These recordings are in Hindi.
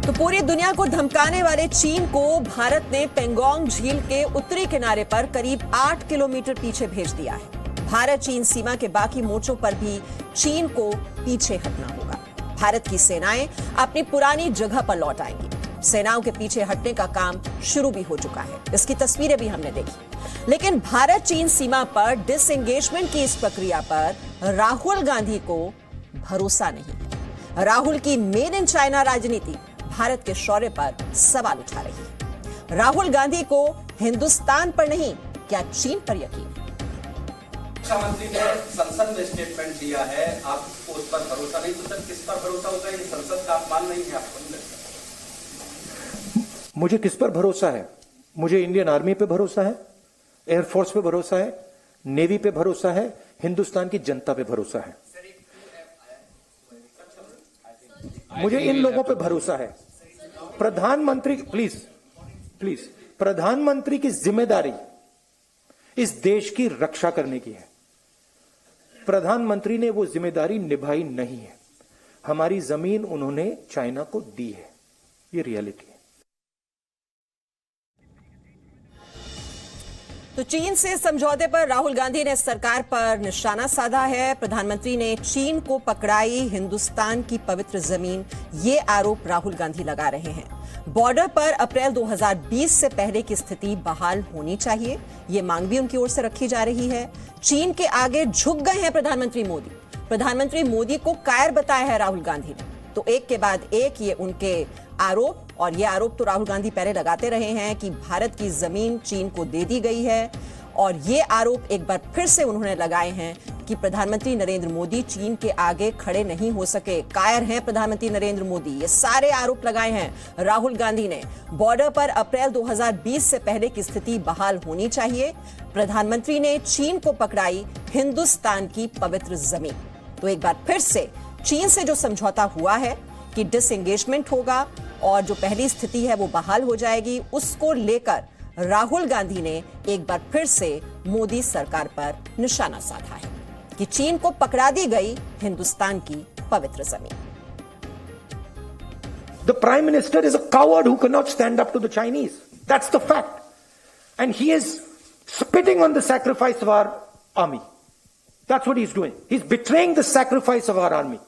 तो पूरी दुनिया को धमकाने वाले चीन को भारत ने पेंगोंग झील के उत्तरी किनारे पर करीब 8 किलोमीटर पीछे भेज दिया है। भारत चीन सीमा के बाकी मोर्चों पर भी चीन को पीछे हटना होगा। भारत की सेनाएं अपनी पुरानी जगह पर लौट आएंगी। सेनाओं के पीछे हटने का काम शुरू भी हो चुका है, इसकी तस्वीरें भी हमने देखी। लेकिन भारत चीन सीमा पर डिसएंगेजमेंट की इस प्रक्रिया पर राहुल गांधी को भरोसा नहीं है। राहुल की मेड इन चाइना राजनीति भारत के शौर्य पर सवाल उठा रही है। राहुल गांधी को हिंदुस्तान पर नहीं, क्या चीन पर यकीन है? रक्षा मंत्री ने संसद में स्टेटमेंट दिया है, आपको उस पर भरोसा नहीं, तो सर किस पर भरोसा होगा? ये संसद का अपमान नहीं है आपको? मुझे किस पर भरोसा है? मुझे इंडियन आर्मी पे भरोसा है, एयरफोर्स पे भरोसा है, नेवी पे भरोसा है, हिंदुस्तान की जनता पे भरोसा है। मुझे इन लोगों पे भरोसा है। प्रधानमंत्री प्लीज प्रधानमंत्री की जिम्मेदारी इस देश की रक्षा करने की है। प्रधानमंत्री ने वो जिम्मेदारी निभाई नहीं है। हमारी जमीन उन्होंने चाइना को दी है, ये रियलिटी है। तो चीन से समझौते पर राहुल गांधी ने सरकार पर निशाना साधा है। प्रधानमंत्री ने चीन को पकड़ाई हिंदुस्तान की पवित्र जमीन, ये आरोप राहुल गांधी लगा रहे हैं। बॉर्डर पर अप्रैल 2020 से पहले की स्थिति बहाल होनी चाहिए, ये मांग भी उनकी ओर से रखी जा रही है। चीन के आगे झुक गए हैं प्रधानमंत्री मोदी। प्रधानमंत्री मोदी को कायर बताया है राहुल गांधी ने। तो एक के बाद एक ये उनके आरोप, और ये आरोप तो राहुल गांधी पहले लगाते रहे हैं कि भारत की जमीन चीन को दे दी गई है, और ये आरोप एक बार फिर से उन्होंने लगाए हैं कि प्रधानमंत्री नरेंद्र मोदी चीन के आगे खड़े नहीं हो सके। कायर हैं प्रधानमंत्री नरेंद्र मोदी, ये सारे आरोप लगाए हैं राहुल गांधी ने। बॉर्डर पर अप्रैल 2020 से पहले की स्थिति बहाल होनी चाहिए। प्रधानमंत्री ने चीन को पकड़ाई हिंदुस्तान की पवित्र जमीन। तो एक बार फिर से चीन से जो समझौता हुआ है कि डिसएंगेजमेंट होगा और जो पहली स्थिति है वो बहाल हो जाएगी, उसको लेकर राहुल गांधी ने एक बार फिर से मोदी सरकार पर निशाना साधा है कि चीन को पकड़ा दी गई हिंदुस्तान की पवित्र जमीन। The Prime Minister is a coward who cannot stand up to the Chinese. That's the fact. And he is spitting on the sacrifice of our army. That's what he's doing. He's betraying the sacrifice of our army.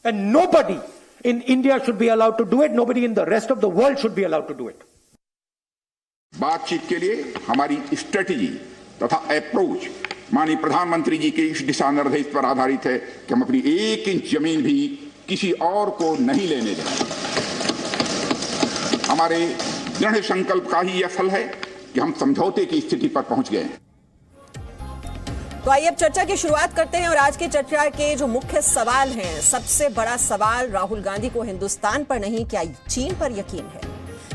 And nobody in India should be allowed to do it. Nobody in the rest of the world should be allowed to do it. बातचीत के लिए हमारी स्ट्रेटेजी तथा अप्रोच माननीय प्रधानमंत्री जी के इस दिशा निर्देश पर आधारित है कि हम अपनी 1 इंच जमीन भी किसी और को नहीं लेने देंगे। हमारे दृढ़ संकल्प का ही यह फल है कि हम समझौते की स्थिति पर पहुंच गए हैं। तो आइए अब चर्चा की शुरुआत करते हैं, और आज की चर्चा के जो मुख्य सवाल हैं, सबसे बड़ा सवाल राहुल गांधी को हिंदुस्तान पर नहीं, क्या चीन पर यकीन है?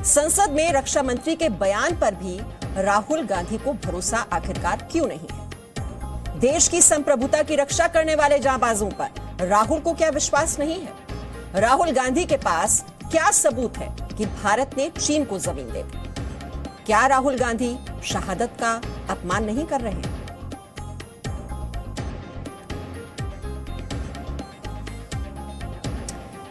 संसद में रक्षा मंत्री के बयान पर भी राहुल गांधी को भरोसा आखिरकार क्यों नहीं है? देश की संप्रभुता की रक्षा करने वाले जांबाजों पर राहुल को क्या विश्वास नहीं है? राहुल गांधी के पास क्या सबूत है कि भारत ने चीन को जमीन दे दी? क्या राहुल गांधी शहादत का अपमान नहीं कर रहे हैं?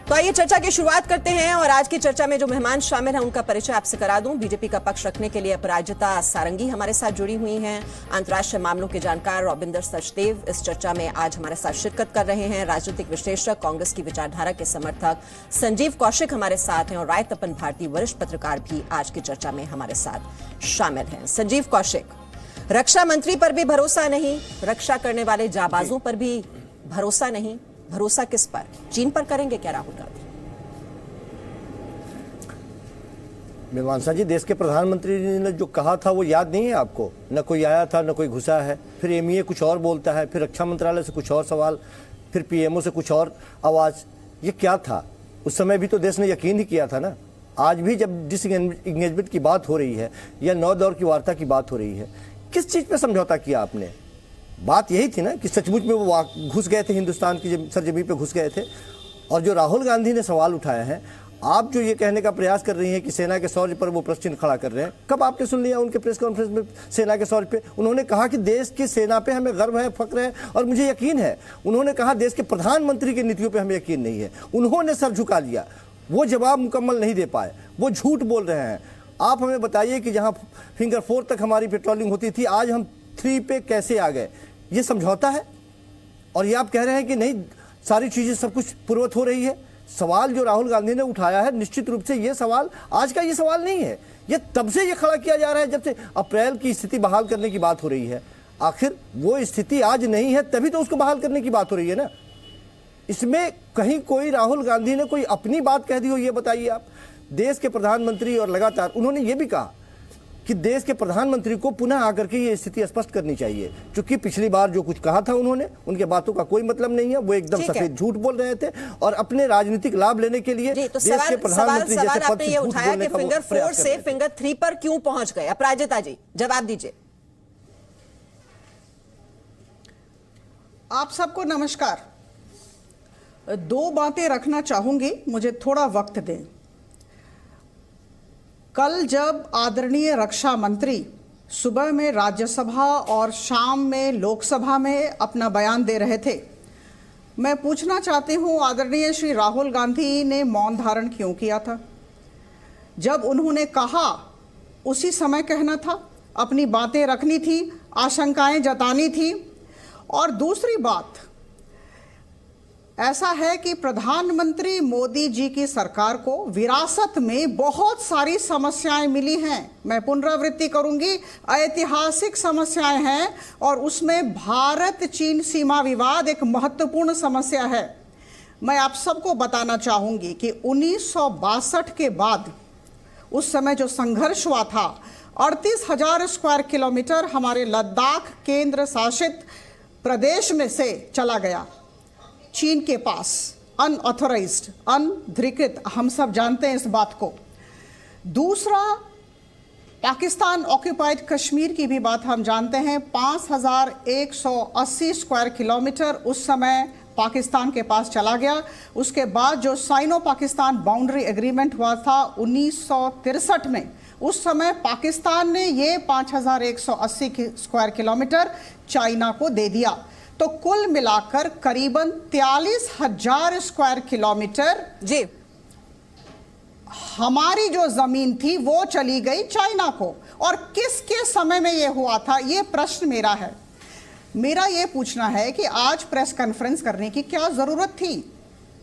तो आइए चर्चा की शुरुआत करते हैं, और आज की चर्चा में जो मेहमान शामिल हैं उनका परिचय आपसे करा दूं। बीजेपी का पक्ष रखने के लिए अपराजिता सारंगी हमारे साथ जुड़ी हुई हैं। अंतर्राष्ट्रीय मामलों के जानकार रविंदर सचदेव इस चर्चा में आज हमारे साथ शिरकत कर रहे हैं। राजनीतिक विश्लेषक, कांग्रेस की विचारधारा के समर्थक संजीव कौशिक हमारे साथ हैं, और राय तपन भारती वरिष्ठ पत्रकार भी आज की चर्चा में हमारे साथ शामिल हैं। संजीव कौशिक, रक्षा मंत्री पर भी भरोसा नहीं, रक्षा करने वाले जाबाजों पर भी भरोसा नहीं, भरोसा किस पर? चीन पर करेंगे क्या राहुल गांधी? मीमांसा जी, देश के प्रधानमंत्री ने जो कहा था वो याद नहीं है आपको? न कोई आया था, न कोई घुसा है। फिर एमईए कुछ और बोलता है, फिर रक्षा मंत्रालय से कुछ और सवाल, फिर पीएमओ से कुछ और आवाज। ये क्या था? उस समय भी तो देश ने यकीन ही किया था ना। आज भी जब डिसएंगेजमेंट की बात हो रही है या नौ दौर की वार्ता की बात हो रही है, किस चीज पे समझौता किया आपने? बात यही थी ना कि सचमुच में वो घुस गए थे, हिंदुस्तान की सरजमीन पे घुस गए थे। और जो राहुल गांधी ने सवाल उठाया है, आप जो ये कहने का प्रयास कर रही हैं कि सेना के शौर्य पर वो प्रश्न चिन्ह खड़ा कर रहे हैं, कब आपने सुन लिया उनके प्रेस कॉन्फ्रेंस में सेना के शौर्य पे? उन्होंने कहा कि देश की सेना पे हमें गर्व है, फक्र है और मुझे यकीन है। उन्होंने कहा देश के प्रधानमंत्री की नीतियों पे हमें यकीन नहीं है। उन्होंने सर झुका लिया। वो जवाब मुकम्मल नहीं दे पाए, वो झूठ बोल रहे हैं। आप हमें बताइए कि जहां फिंगर 4 तक हमारी पेट्रोलिंग होती थी, आज हम 3 पे कैसे आ गए? ये समझौता है? और ये आप कह रहे हैं कि नहीं, सारी चीजें सब कुछ पूर्ववत हो रही है। सवाल जो राहुल गांधी ने उठाया है, निश्चित रूप से ये सवाल आज का ये सवाल नहीं है, ये तब से ये खड़ा किया जा रहा है जब से अप्रैल की स्थिति बहाल करने की बात हो रही है। आखिर वो स्थिति आज नहीं है, तभी तो उसको बहाल करने की बात हो रही है ना। इसमें कहीं कोई राहुल गांधी ने कोई अपनी बात कह दी हो, ये बताइए आप। देश के प्रधानमंत्री, और लगातार उन्होंने ये भी कहा कि देश के प्रधानमंत्री को पुनः आकर के ये स्थिति स्पष्ट करनी चाहिए, क्योंकि पिछली बार जो कुछ कहा था उन्होंने, उनके बातों का कोई मतलब नहीं है, वो एकदम सफेद झूठ बोल रहे थे और अपने राजनीतिक लाभ लेने के लिए तो देश के प्रधानमंत्री जैसे पद से झूठ बोलने का फिंगर 4 से फिंगर 3 पर क्यों पहुंच गए? अपराजिता जी जवाब दीजिए। आप सबको नमस्कार। 2 बातें रखना चाहूंगी, मुझे थोड़ा वक्त दें। कल जब आदरणीय रक्षा मंत्री सुबह में राज्यसभा और शाम में लोकसभा में अपना बयान दे रहे थे, मैं पूछना चाहती हूं आदरणीय श्री राहुल गांधी ने मौन धारण क्यों किया था? जब उन्होंने कहा उसी समय कहना था, अपनी बातें रखनी थी, आशंकाएं जतानी थी। और दूसरी बात ऐसा है कि प्रधानमंत्री मोदी जी की सरकार को विरासत में बहुत सारी समस्याएं मिली हैं। मैं पुनरावृत्ति करूंगी, ऐतिहासिक समस्याएं हैं और उसमें भारत चीन सीमा विवाद एक महत्वपूर्ण समस्या है। मैं आप सबको बताना चाहूंगी कि 1962 के बाद उस समय जो संघर्ष हुआ था, 38,000 स्क्वायर किलोमीटर हमारे लद्दाख केंद्र शासित प्रदेश में से चला गया चीन के पास, अनऑथोराइज्ड, अनधिकृत। हम सब जानते हैं इस बात को। दूसरा, पाकिस्तान ऑक्यूपाइड कश्मीर की भी बात हम जानते हैं। 5,180 स्क्वायर किलोमीटर उस समय पाकिस्तान के पास चला गया। उसके बाद जो साइनो पाकिस्तान बाउंड्री एग्रीमेंट हुआ था 1963 में, उस समय पाकिस्तान ने ये 5,180 स्क्वायर किलोमीटर चाइना को दे दिया। तो कुल मिलाकर करीबन 43,000 स्क्वायर किलोमीटर जी हमारी जो जमीन थी वो चली गई चाइना को। और किसके समय में ये हुआ था, ये प्रश्न मेरा है। मेरा ये पूछना है कि आज प्रेस कॉन्फ्रेंस करने की क्या जरूरत थी?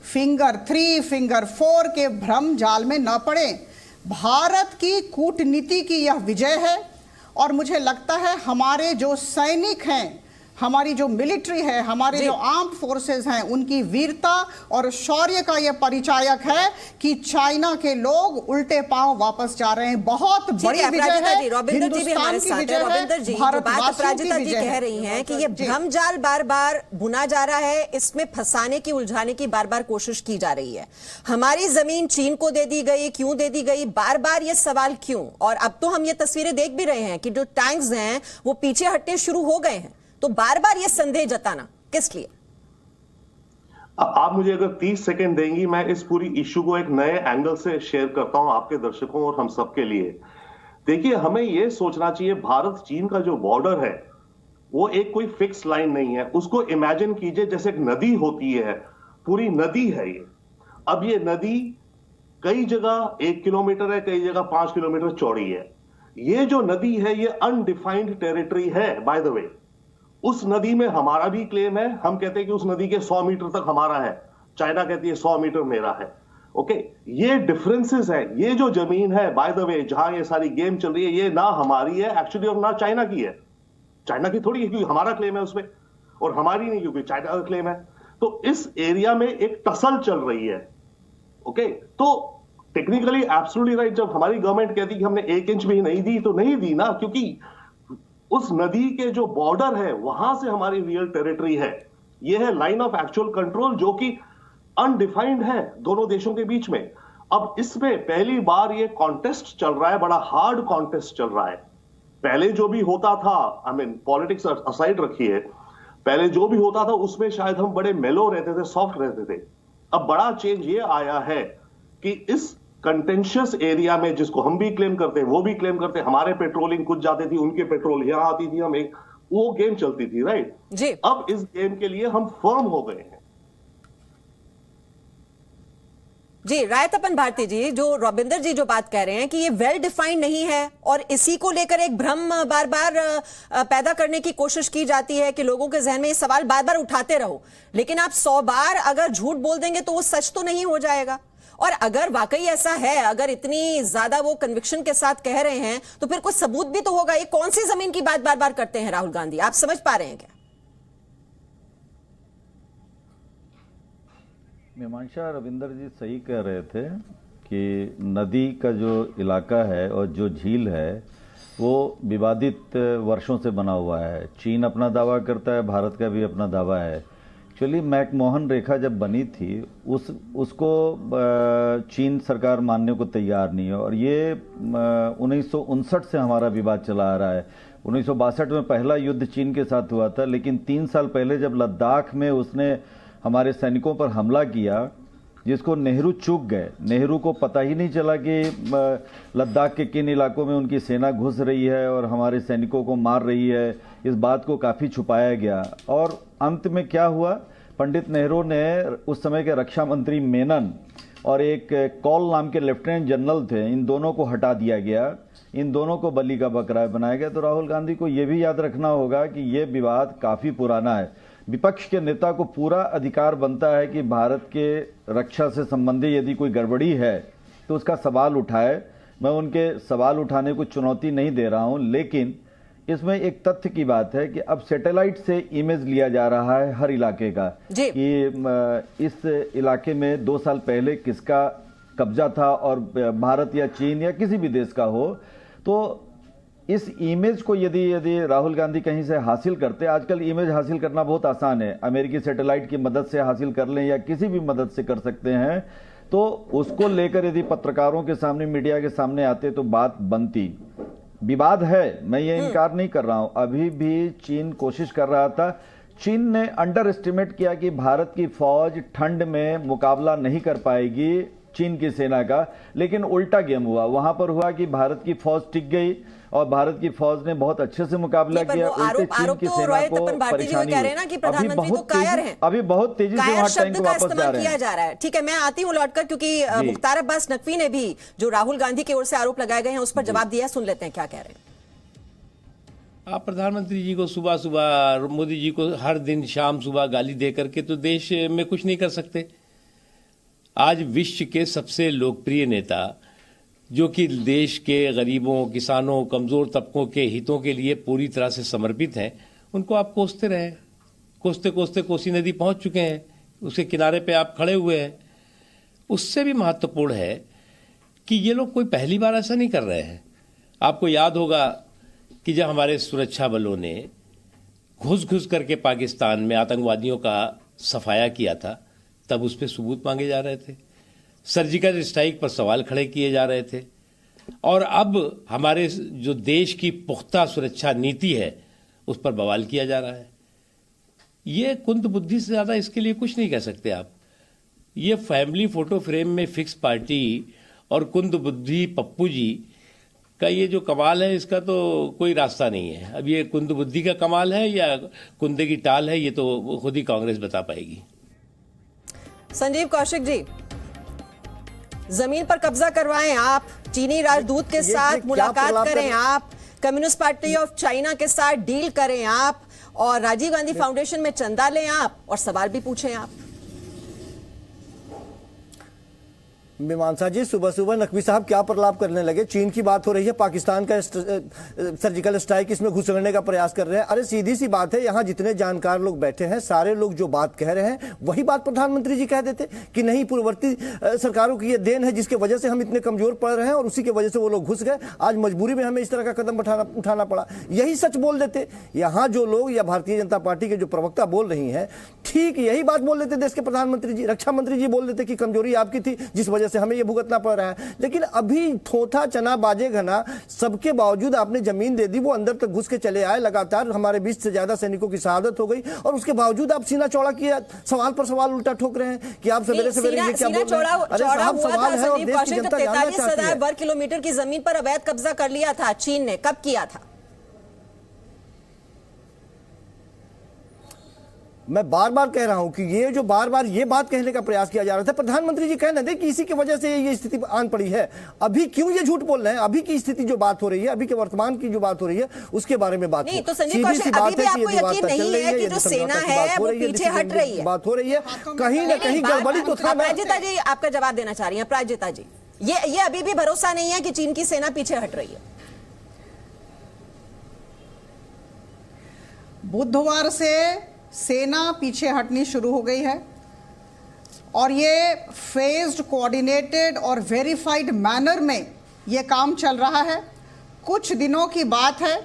फिंगर 3, फिंगर 4 के भ्रम जाल में न पड़े। भारत की कूटनीति की यह विजय है और मुझे लगता है हमारे जो सैनिक हैं, हमारी जो मिलिट्री है, हमारे जो आर्म फोर्सेस हैं, उनकी वीरता और शौर्य का यह परिचायक है कि चाइना के लोग उल्टे पांव वापस जा रहे हैं। बहुत बड़ी विजय है। रविंदर जी भी हमारे साथ हैं। रविंदर जी, बात अपराजिता जी कह रही हैं कि ये भ्रमजाल बार बार बुना जा रहा है, इसमें फंसाने की, उलझाने की बार बार कोशिश की जा रही है। हमारी जमीन चीन को दे दी गई, क्यों दे दी गई, बार बार ये सवाल क्यों? और अब तो हम ये तस्वीरें देख भी रहे हैं कि जो टैंक्स हैं वो पीछे हटने शुरू हो गए हैं। तो बार बार ये संदेह जताना किस लिए? आप मुझे अगर 30 सेकंड देंगी, मैं इस पूरी इश्यू को एक नए एंगल से शेयर करता हूं आपके दर्शकों और हम सबके लिए। देखिए, हमें यह सोचना चाहिए, भारत चीन का जो बॉर्डर है वो एक कोई फिक्स लाइन नहीं है। उसको इमेजिन कीजिए जैसे एक नदी होती है, पूरी नदी है ये। अब ये नदी कई जगह 1 किलोमीटर है, कई जगह 5 किलोमीटर चौड़ी है। ये जो नदी है ये अनडिफाइंड टेरिटरी है, बाय द वे। उस नदी में हमारा भी क्लेम है। हम कहते हैं कि उस नदी के 100 मीटर तक हमारा है, चाइना कहती है 100 मीटर मेरा है। ओके, ये डिफरेंसेस है। ये जो जमीन है, बाय द वे, जहां ये सारी गेम चल रही है, ये ना हमारी है एक्चुअली और ना चाइना की है। चाइना की थोड़ी है क्योंकि हमारा क्लेम है उसमें, और हमारी नहीं क्योंकि चाइना का क्लेम है। तो इस एरिया में एक टसल चल रही है। ओके, तो टेक्निकली एब्सोल्युटली राइट। जब हमारी गवर्नमेंट कहती कि हमने 1 इंच भी नहीं दी, तो नहीं दी ना, क्योंकि उस नदी के जो बॉर्डर है वहां से हमारी रियल टेरिटरी है। यह है लाइन ऑफ एक्चुअल कंट्रोल, जो कि अनडिफाइंड है दोनों देशों के बीच में। अब इसमें पहली बार ये कॉन्टेस्ट चल रहा है, बड़ा हार्ड कॉन्टेस्ट चल रहा है। पहले जो भी होता था, पॉलिटिक्स असाइड रखिए, पहले जो भी होता था उसमें शायद हम बड़े मेलो रहते थे, सॉफ्ट रहते थे। अब बड़ा चेंज ये आया है कि इस कंटेंशियस एरिया में, जिसको हम भी क्लेम करते हैं, वो भी क्लेम करते हैं, हमारे पेट्रोलिंग कुछ जाती थी, उनके पेट्रोल यहां आती थी, हम एक वो गेम चलती थी, राइट जी। अब इस गेम के लिए हम फर्म हो गए हैं। जी राय तपन भारती जी, जो रविंदर जी जो बात कह रहे हैं कि ये वेल डिफाइंड नहीं है और इसी को लेकर एक भ्रम बार बार पैदा करने की कोशिश की जाती है कि लोगों के जहन में ये सवाल बार बार उठाते रहो, लेकिन आप 100 बार अगर झूठ बोल देंगे तो वो सच तो नहीं हो जाएगा। और अगर वाकई ऐसा है, अगर इतनी ज्यादा वो कन्विक्शन के साथ कह रहे हैं तो फिर कोई सबूत भी तो होगा। ये कौन सी जमीन की बात बार बार करते हैं राहुल गांधी, आप समझ पा रहे हैं क्या? मीमांसा, रविंदर जी सही कह रहे थे कि नदी का जो इलाका है और जो झील है वो विवादित वर्षों से बना हुआ है। चीन अपना दावा करता है, भारत का भी अपना दावा है। एक्चुअली मैकमोहन रेखा जब बनी थी उसको चीन सरकार मानने को तैयार नहीं है और ये 1959 से हमारा विवाद चला आ रहा है। 1962 में पहला युद्ध चीन के साथ हुआ था, लेकिन 3 साल पहले जब लद्दाख में उसने हमारे सैनिकों पर हमला किया, जिसको नेहरू चूक गए। नेहरू को पता ही नहीं चला कि लद्दाख के किन इलाकों में उनकी सेना घुस रही है और हमारे सैनिकों को मार रही है। इस बात को काफ़ी छुपाया गया और अंत में क्या हुआ, पंडित नेहरू ने उस समय के रक्षा मंत्री मेनन और एक कौल नाम के लेफ्टिनेंट जनरल थे, इन दोनों को हटा दिया गया, इन दोनों को बलि का बकरा बनाया गया। तो राहुल गांधी को यह भी याद रखना होगा कि यह विवाद काफ़ी पुराना है। विपक्ष के नेता को पूरा अधिकार बनता है कि भारत के रक्षा से संबंधित यदि कोई गड़बड़ी है तो उसका सवाल उठाए। मैं उनके सवाल उठाने को चुनौती नहीं दे रहा हूं, लेकिन इसमें एक तथ्य की बात है कि अब सैटेलाइट से इमेज लिया जा रहा है हर इलाके का कि इस इलाके में 2 साल पहले किसका कब्जा था और भारत या चीन या किसी भी देश का हो। तो इस इमेज को यदि राहुल गांधी कहीं से हासिल करते, आजकल इमेज हासिल करना बहुत आसान है, अमेरिकी सैटेलाइट की मदद से हासिल कर लें या किसी भी मदद से कर सकते हैं, तो उसको लेकर यदि पत्रकारों के सामने, मीडिया के सामने आते तो बात बनती। विवाद है, मैं ये इनकार नहीं कर रहा हूं, अभी भी चीन कोशिश कर रहा था। चीन ने अंडर एस्टिमेट किया कि भारत की फौज ठंड में मुकाबला नहीं कर पाएगी चीन की सेना का, लेकिन उल्टा गेम हुआ। वहां पर हुआ कि भारत की फौज टिक गई और भारत की फौज ने बहुत अच्छे से मुकाबला किया। उल्टे चीन की सेना को परेशानी हुई। अभी बहुत तेजी से वहां टैंक वापस जा रहे हैं। जा रहा है। ठीक है, मैं आती हूँ लौटकर, क्योंकि मुख्तार अब्बास नकवी ने भी जो राहुल गांधी की ओर से आरोप लगाए गए हैं उस पर जवाब दिया, सुन लेते हैं क्या कह रहे हैं। आप प्रधानमंत्री जी को सुबह सुबह, मोदी जी को हर दिन शाम सुबह गाली दे करके तो देश में कुछ नहीं कर सकते। आज विश्व के सबसे लोकप्रिय नेता जो कि देश के गरीबों, किसानों, कमजोर तबकों के हितों के लिए पूरी तरह से समर्पित हैं, उनको आप कोसते रहे। कोसते कोसते कोसी नदी पहुंच चुके हैं, उसके किनारे पे आप खड़े हुए हैं। उससे भी महत्वपूर्ण है कि ये लोग कोई पहली बार ऐसा नहीं कर रहे हैं। आपको याद होगा कि जब हमारे सुरक्षा बलों ने घुस करके पाकिस्तान में आतंकवादियों का सफाया किया था, तब उस पर सबूत मांगे जा रहे थे, सर्जिकल स्ट्राइक पर सवाल खड़े किए जा रहे थे, और अब हमारे जो देश की पुख्ता सुरक्षा नीति है उस पर बवाल किया जा रहा है। ये कुंद बुद्धि से ज्यादा इसके लिए कुछ नहीं कह सकते आप। ये फैमिली फोटो फ्रेम में फिक्स पार्टी और कुंद बुद्धि पप्पू जी का ये जो कमाल है, इसका तो कोई रास्ता नहीं है। अब ये कुंद बुद्धि का कमाल है या कुंदे की टाल है, ये तो खुद ही कांग्रेस बता पाएगी। संजीव कौशिक जी, जमीन पर कब्जा करवाएं आप, चीनी राजदूत के साथ मुलाकात करें आप, कम्युनिस्ट पार्टी ऑफ चाइना के साथ डील करें आप, और राजीव गांधी फाउंडेशन में चंदा लें आप, और सवाल भी पूछें आप। मीमांसा जी, सुबह सुबह नकवी साहब क्या प्रलाप करने लगे। चीन की बात हो रही है, पाकिस्तान का सर्जिकल स्ट्राइक इसमें घुसने का प्रयास कर रहे हैं। अरे सीधी सी बात है, यहाँ जितने जानकार लोग बैठे हैं, सारे लोग जो बात कह रहे हैं वही बात प्रधानमंत्री जी कह देते कि नहीं, पूर्ववर्ती सरकारों की ये देन है जिसके वजह से हम इतने कमजोर पड़ रहे हैं और उसी की वजह से वो लोग घुस गए। आज मजबूरी में हमें इस तरह का कदम उठाना पड़ा, यही सच बोल देते। यहाँ जो लोग या भारतीय जनता पार्टी के जो प्रवक्ता बोल रही हैं, ठीक यही बात बोल देते देश के प्रधानमंत्री जी, रक्षा मंत्री जी बोल देते कि कमजोरी आपकी थी जिस वजह से हमें ये भुगतना पड़ रहा है। लेकिन अभी थोथा चना बाजे घना, सबके बावजूद आपने जमीन दे दी, वो अंदर तक घुस के चले आए, लगातार हमारे 20 से ज्यादा सैनिकों की शहादत हो गई, और उसके बावजूद आप सीना चौड़ा किया, सवाल पर सवाल उल्टा ठोक रहे हैं कि आप सवेरे सवेरे ये क्या बोल रहे हैं। अरे साहब, सवाल है और देश की जनता जानना चाहती है। 43,000 किलोमीटर की जमीन पर अवैध कब्जा कर लिया था चीन ने, कब किया था? मैं बार बार कह रहा हूं कि ये जो बार बार ये बात कहने का प्रयास किया जा रहा था, प्रधानमंत्री जी कहने दें कि इसी की वजह से ये स्थिति आन पड़ी है। अभी क्यों ये झूठ बोल रहे हैं? अभी की स्थिति जो बात हो रही है, अभी के वर्तमान की जो बात हो रही है, उसके बारे में बात नहीं। तो संजय कौशल, अभी भी आपको यकीन नहीं है कि जो सेना है वो पीछे हट रही है? बात हो रही है, कहीं ना कहीं गड़बड़ी तो था। प्राजिता जी आपका जवाब देना चाह रही है। प्राजिता जी, ये अभी भी भरोसा नहीं है कि चीन की सेना पीछे हट रही है? बुधवार से सेना पीछे हटनी शुरू हो गई है और ये फेज्ड, कोऑर्डिनेटेड और वेरीफाइड मैनर में ये काम चल रहा है। कुछ दिनों की बात है,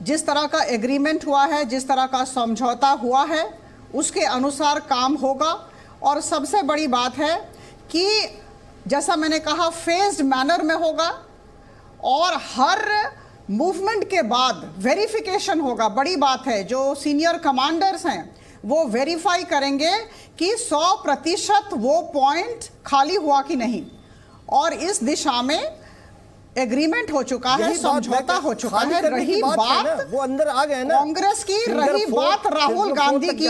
जिस तरह का एग्रीमेंट हुआ है, जिस तरह का समझौता हुआ है, उसके अनुसार काम होगा। और सबसे बड़ी बात है कि जैसा मैंने कहा, फेज्ड मैनर में होगा और हर मूवमेंट के बाद वेरिफिकेशन होगा। बड़ी बात है, जो सीनियर कमांडर्स हैं वो वेरीफाई करेंगे कि 100% वो पॉइंट खाली हुआ कि नहीं। और इस दिशा में एग्रीमेंट हो चुका है, समझौता हो चुका है। रही बात वो अंदर आ गए ना कांग्रेस की, रही बात राहुल गांधी की,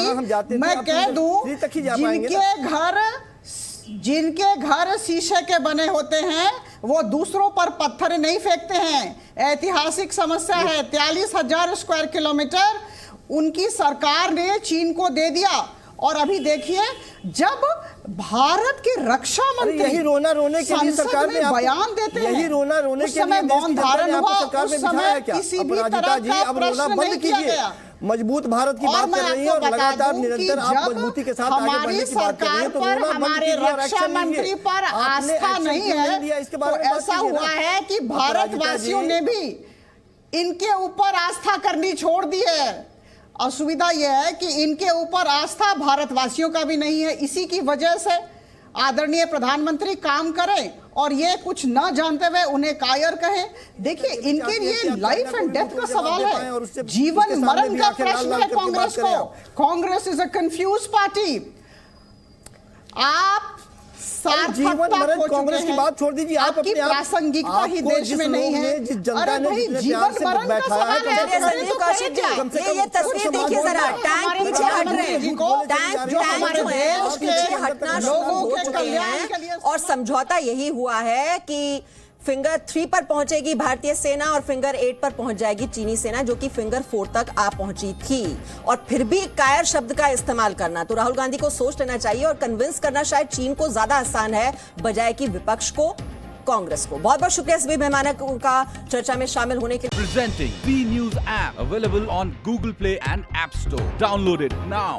मैं कह दूं, जिनके घर शीशे के बने होते हैं वो दूसरों पर पत्थर नहीं फेंकते हैं। ऐतिहासिक समस्या है, 43,000 स्क्वायर किलोमीटर उनकी सरकार ने चीन को दे दिया। और अभी देखिए, जब भारत के रक्षा मंत्री यही रोना रोने के लिए सरकार ने बयान देते हैं, यही रोना रोने के लिए मौन धारण हुआ, उस समय क्या? किसी भी तरह का प्रश्न नहीं किया गया। मजबूत भारत की बात कर रही है और लगातार निरंतर आप मजबूती के साथ आगे बढ़ने की बात कर रही है, तो हमारे रक्षा मंत्री पर आस्था नहीं है, तो ऐसा हुआ है कि भारतवासियों ने भी इनके ऊपर आस्था करनी छोड़ दी है। असुविधा यह है कि इनके ऊपर आस्था भारतवासियों का भी नहीं है। इसी की वजह से आदरणीय प्रधानमंत्री काम करें और ये कुछ न जानते हुए उन्हें कायर कहें। देखिए, इनके लिए लाइफ एंड डेथ का सवाल है, जीवन मरण का प्रश्न है कांग्रेस को। Congress is a confuse party. आप जीवन मरण कांग्रेस की बात छोड़ दीजिए, आप अपनी प्रासंगिकता ही देश में नहीं है। अरे भाई, जीवन मरण का सवाल है। ये तस्वीर देखिए जरा, टैंक पीछे हट रहे हैं, टैंक जो है उसके पीछे हटना शुरू हो चुके हैं। और समझौता यही हुआ है कि फिंगर 3 पर पहुंचेगी भारतीय सेना और फिंगर 8 पर पहुंच जाएगी चीनी सेना, जो कि फिंगर 4 तक आ पहुंची थी। और फिर भी कायर शब्द का इस्तेमाल करना, तो राहुल गांधी को सोच लेना चाहिए और कन्विंस करना शायद चीन को ज्यादा आसान है बजाय कि विपक्ष को, कांग्रेस को। बहुत बहुत शुक्रिया सभी मेहमानों का चर्चा में शामिल होने के लिए। Presenting B News app available on Google Play and App Store. Download it now.